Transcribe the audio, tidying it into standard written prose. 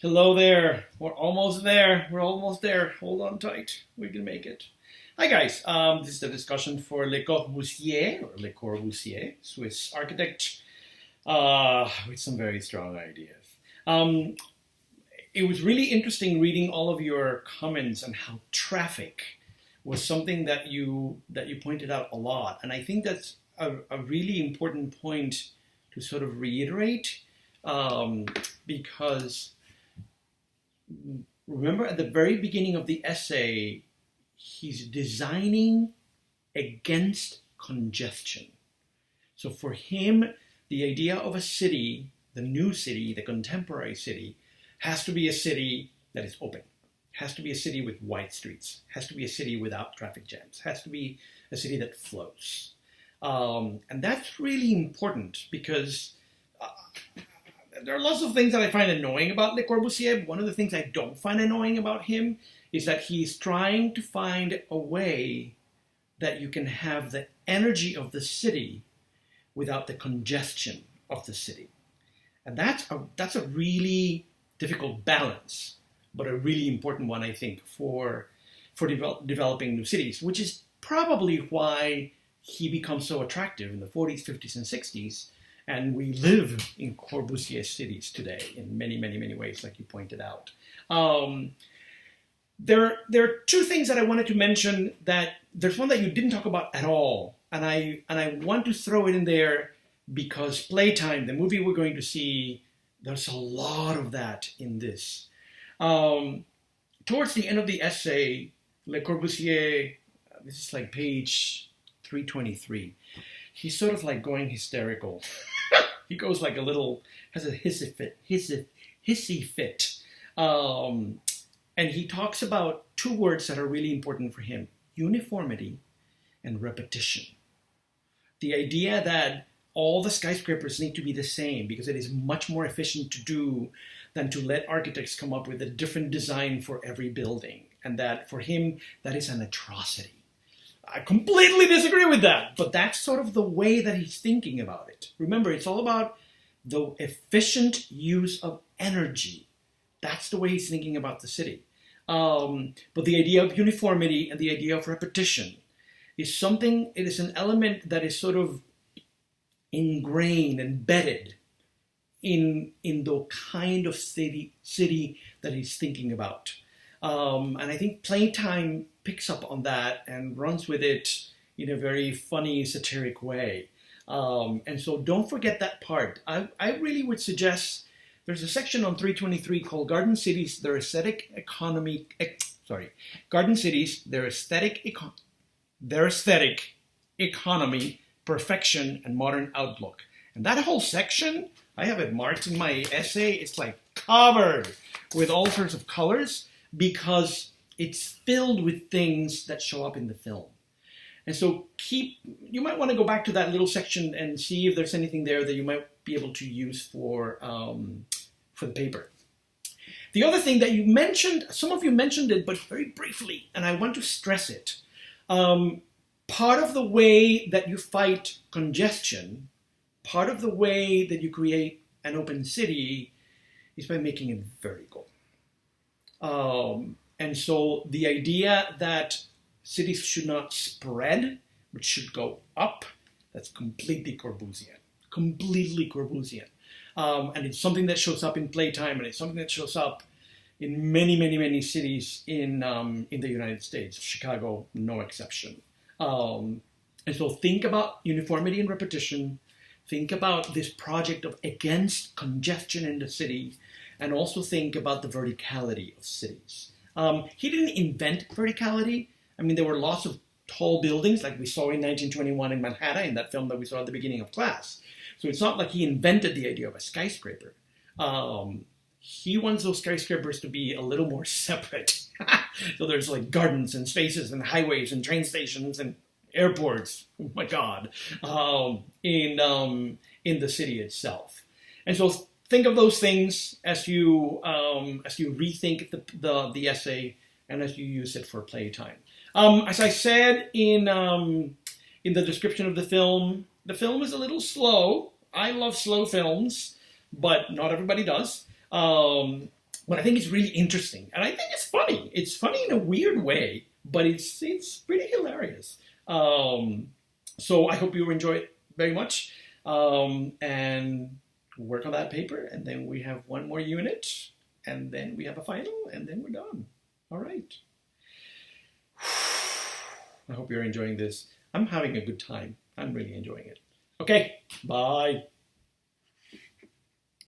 Hello there. We're almost there. We're almost there. Hold on tight. We can make it. Hi guys. This is the discussion for Le Corbusier, Swiss architect, with some very strong ideas. Um, it was really interesting reading all of your comments on how traffic was something that you pointed out a lot, and I think that's a really important point to sort of reiterate because remember at the very beginning of the essay, he's designing against congestion. So for him, the idea of a city, the new city, the contemporary city, has to be a city that is open, has to be a city with wide streets, has to be a city without traffic jams, has to be a city that flows. And that's really important because there are lots of things that I find annoying about Le Corbusier. One of the things I don't find annoying about him is that he's trying to find a way that you can have the energy of the city without the congestion of the city. And that's a really difficult balance, but a really important one, I think, for developing new cities, which is probably why he becomes so attractive in the 40s, 50s, and 60s. And we live in Corbusier cities today in many, many, many ways, like you pointed out. There are two things that I wanted to mention. That there's one that you didn't talk about at all, and I want to throw it in there because Playtime, the movie we're going to see, there's a lot of that in this. Towards the end of the essay, Le Corbusier, this is like page 323, he's sort of like going hysterical. He goes like a little, has a hissy fit. And he talks about two words that are really important for him: uniformity and repetition. The idea that all the skyscrapers need to be the same because it is much more efficient to do than to let architects come up with a different design for every building. And that for him, that is an atrocity. I completely disagree with that, but that's sort of the way that he's thinking about it. Remember, it's all about the efficient use of energy. That's the way he's thinking about the city. But the idea of uniformity and the idea of repetition is something, it is an element that is sort of ingrained, embedded in the kind of city that he's thinking about. And I think Playtime picks up on that and runs with it in a very funny, satiric way. And so don't forget that part. I really would suggest there's a section on 323 called Garden Cities, Their Aesthetic Economy. Garden Cities, Their Aesthetic Economy, Perfection, and Modern Outlook. And that whole section, I have it marked in my essay. It's like covered with all sorts of colors because it's filled with things that show up in the film. And so you might want to go back to that little section and see if there's anything there that you might be able to use for the paper. The other thing that you mentioned, some of you mentioned it, but very briefly, and I want to stress it. Part of the way that you fight congestion, part of the way that you create an open city is by making it vertical. And so the idea that cities should not spread, but should go up, that's completely Corbusian. Completely Corbusian. And it's something that shows up in Playtime, and it's something that shows up in many, many, many cities in the United States. Chicago, no exception. And so think about uniformity and repetition. Think about this project of against congestion in the city, and also think about the verticality of cities. He didn't invent verticality. I mean, there were lots of tall buildings like we saw in 1921 in Manhattan in that film that we saw at the beginning of class. So it's not like he invented the idea of a skyscraper. He wants those skyscrapers to be a little more separate. So there's like gardens and spaces and highways and train stations and airports. Oh my God, in the city itself. And so think of those things as you rethink the essay and as you use it for playtime. As I said in the description of the film is a little slow. I love slow films, but not everybody does. what I think is really interesting, and I think it's funny. It's funny in a weird way, but it's pretty hilarious. So I hope you enjoy it very much, and work on that paper, and then we have one more unit, and then we have a final, and then we're done. All right. I hope you're enjoying this. I'm having a good time. I'm really enjoying it. Okay, bye.